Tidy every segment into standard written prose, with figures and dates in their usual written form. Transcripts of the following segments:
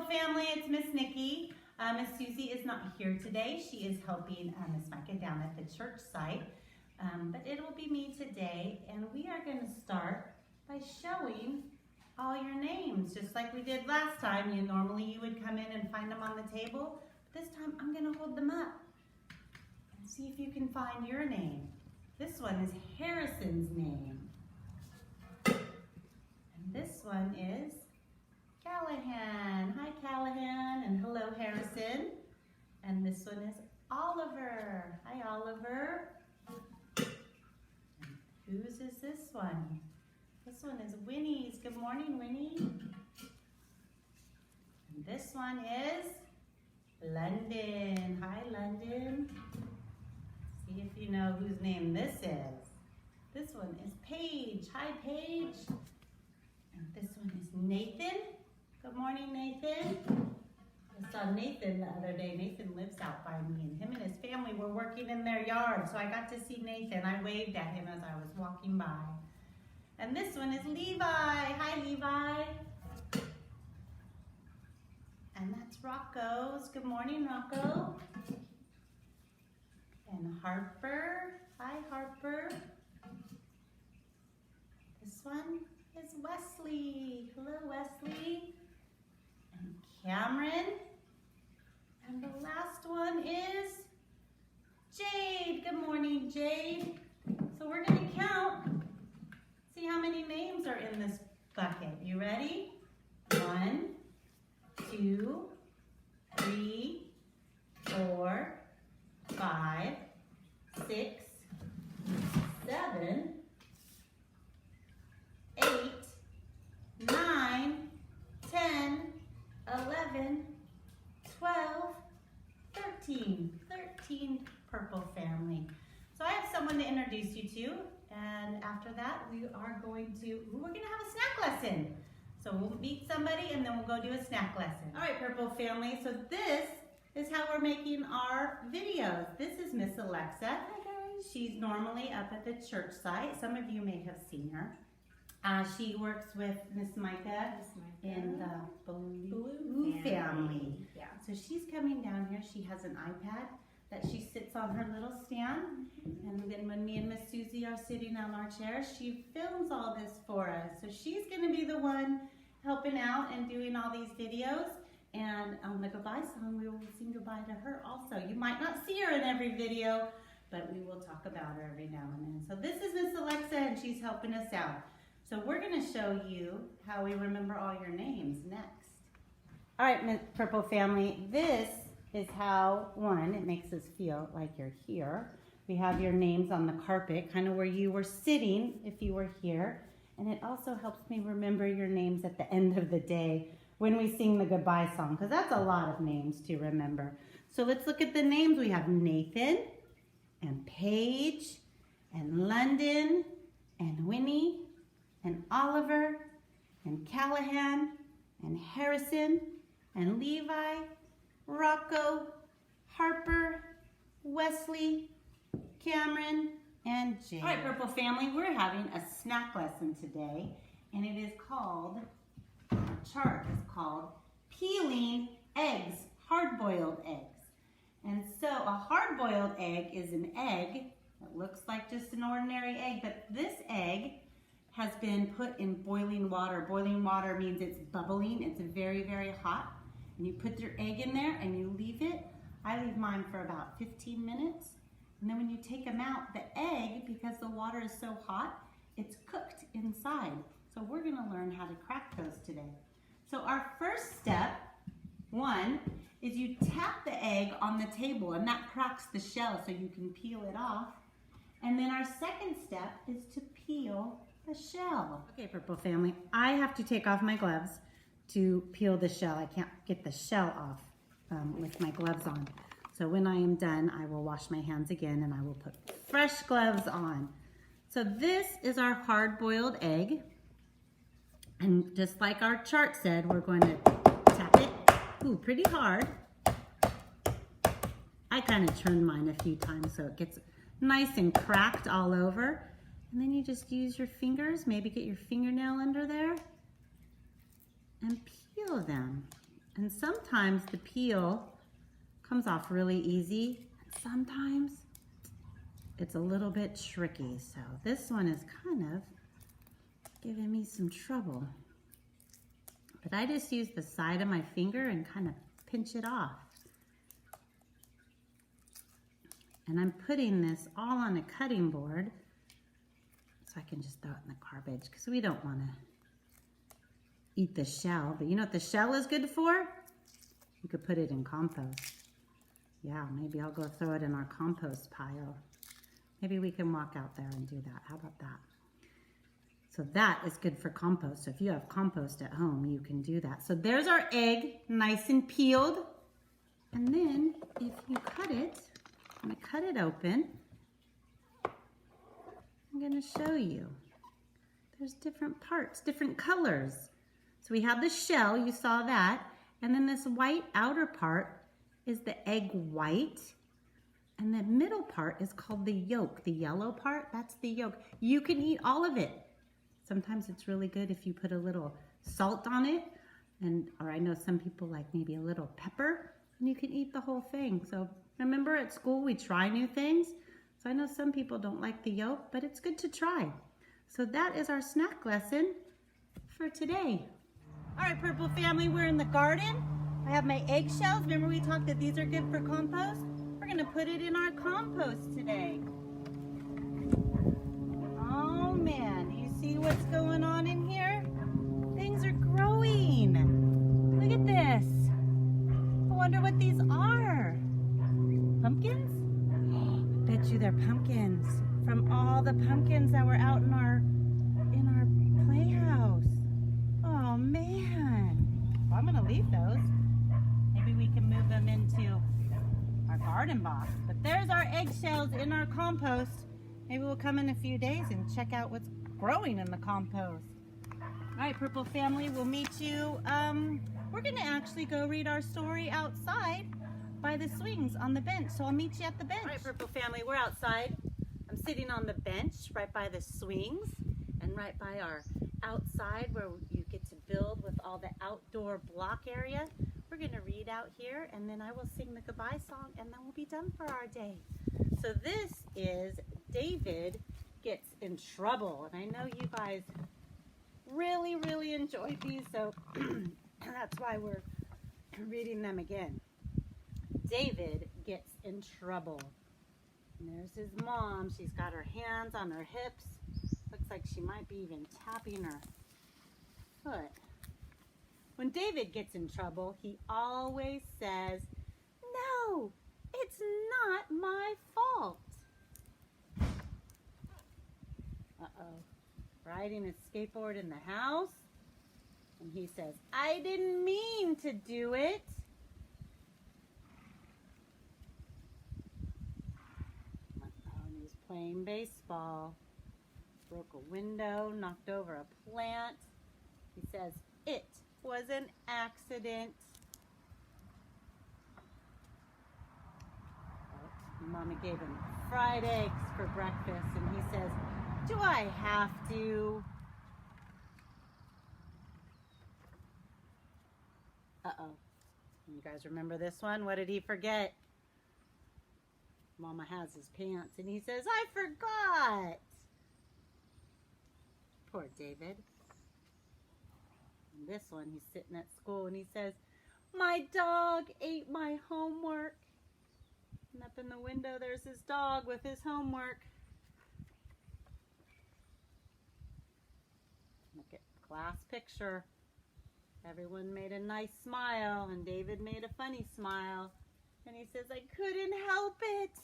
family, it's Miss Nikki. Miss Susie is not here today. She is helping Miss Micah down at the church site. But it will be me today, and we are going to start by showing all your names, just like we did last time. Normally you would come in and find them on the table. This time I'm going to hold them up and see if you can find your name. This one is Harrison's name. And this one is Callahan. Hi, Callahan, and hello, Harrison. And this one is Oliver. Hi, Oliver. And whose is this one? This one is Winnie's. Good morning, Winnie. And this one is London. Hi, London. See if you know whose name this is. This one is Paige. Hi, Paige. And this one is Nathan. Good morning, Nathan. I saw Nathan the other day. Nathan lives out by me, and him and his family were working in their yard, so I got to see Nathan. I waved at him as I was walking by. And this one is Levi. Hi, Levi. And that's Rocco's. Good morning, Rocco. And Harper. Hi, Harper. This one is Wesley. Hello, Wesley. And Cameron. And the last one is Jade. Good morning, Jade. So we're going to count, see how many names are in this bucket. You ready? 1, 2, 3, 4, 5, 6, 7, 8, 9, 10, 11, 12, 13. 13 purple family. So I have someone to introduce you to, and after that we're going to have a snack lesson. So we'll meet somebody and then we'll go do a snack lesson. All right, purple family, so this is how we're making our videos. This is Miss Alexa. Hi guys. She's normally up at the church site. Some of you may have seen her. She works with Miss Micah in the Blue family. Yeah. So she's coming down here. She has an iPad that she sits on her little stand. And then when me and Miss Susie are sitting on our chairs, she films all this for us. So she's going to be the one helping out and doing all these videos. And on the goodbye song, we will sing goodbye to her also. You might not see her in every video, but we will talk about her every now and then. So this is Miss Alexa, and she's helping us out. So we're going to show you how we remember all your names next. All right, Miss Purple family, this is how, it makes us feel like you're here. We have your names on the carpet, kind of where you were sitting if you were here. And it also helps me remember your names at the end of the day when we sing the goodbye song, because that's a lot of names to remember. So let's look at the names. We have Nathan and Paige and London and Winnie and Oliver and Callahan and Harrison and Levi, Rocco, Harper, Wesley, Cameron, and Jade. All right, Purple family, we're having a snack lesson today, and it is called, our chart is called Peeling Eggs, Hard-Boiled Eggs. And so a hard-boiled egg is an egg that looks like just an ordinary egg, but this egg has been put in boiling water. Boiling water means it's bubbling, it's very, very hot. And you put your egg in there and you leave it. I leave mine for about 15 minutes. And then when you take them out, the egg, because the water is so hot, it's cooked inside. So we're gonna learn how to crack those today. So our first step, 1, is you tap the egg on the table, and that cracks the shell so you can peel it off. And then our second step is to peel the shell. Okay, Purple family, I have to take off my gloves to peel the shell. I can't get the shell off with my gloves on. So when I am done, I will wash my hands again and I will put fresh gloves on. So this is our hard-boiled egg. And just like our chart said, we're going to tap it, pretty hard. I kind of turned mine a few times so it gets nice and cracked all over. And then you just use your fingers, maybe get your fingernail under there and peel them. And sometimes the peel comes off really easy. Sometimes it's a little bit tricky. So this one is kind of giving me some trouble. But I just use the side of my finger and kind of pinch it off. And I'm putting this all on a cutting board so I can just throw it in the garbage because we don't want to eat the shell. But you know what the shell is good for? You could put it in compost. Yeah, maybe I'll go throw it in our compost pile. Maybe we can walk out there and do that. How about that? So that is good for compost. So if you have compost at home, you can do that. So there's our egg, nice and peeled. And then if you cut it, I'm gonna cut it open. I'm gonna show you. There's different parts, different colors. So we have the shell, you saw that. And then this white outer part is the egg white. And the middle part is called the yolk. The yellow part, that's the yolk. You can eat all of it. Sometimes it's really good if you put a little salt on it. Or I know some people like maybe a little pepper. And you can eat the whole thing. So remember at school we try new things. So I know some people don't like the yolk, but it's good to try. So that is our snack lesson for today. All right, Purple family, we're in the garden. I have my eggshells. Remember we talked that these are good for compost? We're gonna put it in our compost today. Oh man, do you see what's going on in here? Things are growing. Look at this. I wonder what these are. Pumpkins? Bet you they're pumpkins from all the pumpkins that were out in our playhouse. Oh man. Well, I'm gonna leave those. Maybe we can move them into our garden box. But there's our eggshells in our compost. Maybe we'll come in a few days and check out what's growing in the compost. All right, Purple family, we'll meet you. We're gonna actually go read our story outside by the swings on the bench. So I'll meet you at the bench. All right, Purple family, we're outside. I'm sitting on the bench right by the swings and right by our outside where you get to build with all the outdoor block area. We're gonna read out here and then I will sing the goodbye song and then we'll be done for our day. So this is David Gets in Trouble. And I know you guys really, really enjoyed these, so that's why we're reading them again. David gets in trouble. And there's his mom. She's got her hands on her hips. Looks like she might be even tapping her foot. When David gets in trouble, he always says, "No, it's not my fault." Uh-oh. Riding his skateboard in the house. And he says, "I didn't mean to do it." And he's playing baseball. Broke a window, knocked over a plant. He says, "It was an accident." Mama gave him fried eggs for breakfast, and he says, "Do I have to?" Uh-oh. You guys remember this one? What did he forget? Mama has his pants, and he says, "I forgot." Poor David. And this one, he's sitting at school, and he says, "My dog ate my homework." And up in the window, there's his dog with his homework. Look at class picture. Everyone made a nice smile, and David made a funny smile. And he says, "I couldn't help it."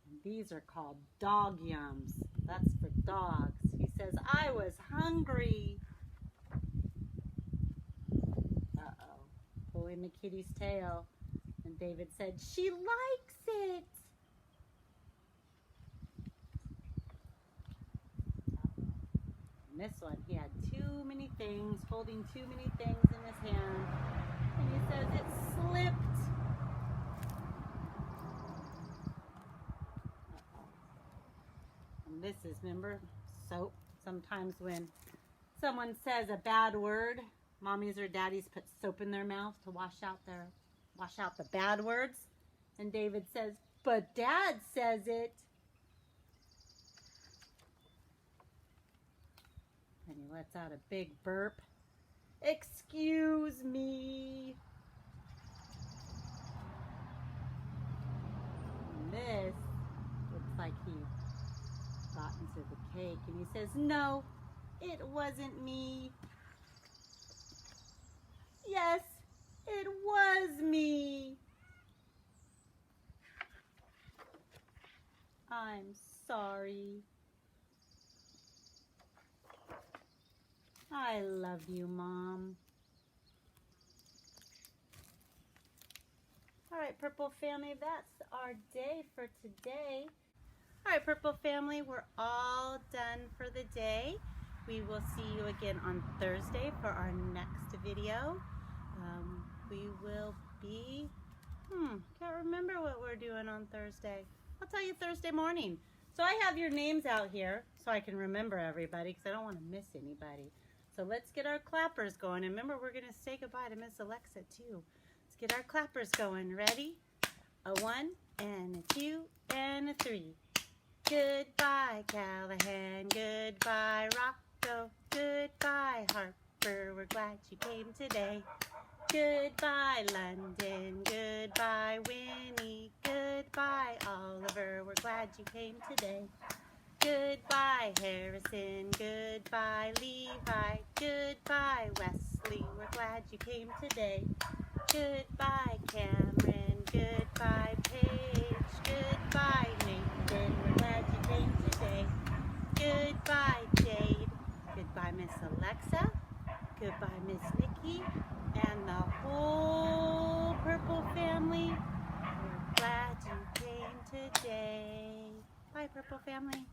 And these are called dog yums. That's for dogs. He says, "I was hungry." Uh-oh. Pulling the kitty's tail. And David said, "She likes it." And this one, he had too many things, holding too many things in his hand. And he says it slipped. Uh-oh. And this is, remember, soap. sometimes when someone says a bad word, mommies or daddies put soap in their mouth to wash out the bad words. And David says, but Dad says it. And he lets out a big burp. Excuse me. And this looks like he got into the cake and he says, no, it wasn't me. Yes, it was me. I'm sorry. I love you, Mom. All right, Purple Family, that's our day for today. All right, Purple Family, we're all done for the day. We will see you again on Thursday for our next video. We will be, can't remember what we're doing on Thursday. I'll tell you Thursday morning. So I have your names out here so I can remember everybody because I don't want to miss anybody. So let's get our clappers going. And remember, we're going to say goodbye to Miss Alexa too. Let's get our clappers going. Ready? A 1 and a 2 and a 3. Goodbye, Callahan. Goodbye, Rocco. Goodbye, Harper. We're glad you came today. Goodbye, London. Goodbye, Winnie. Goodbye, Oliver. We're glad you came today. Goodbye, Harrison. Goodbye, Levi. Goodbye, Wesley. We're glad you came today. Goodbye, Cameron. Goodbye, Paige. Goodbye, Nathan. We're glad you came today. Goodbye, Jade. Goodbye, Miss Alexa. Goodbye, Miss Nikki. And the whole Purple Family. We're glad you came today. Bye, Purple Family.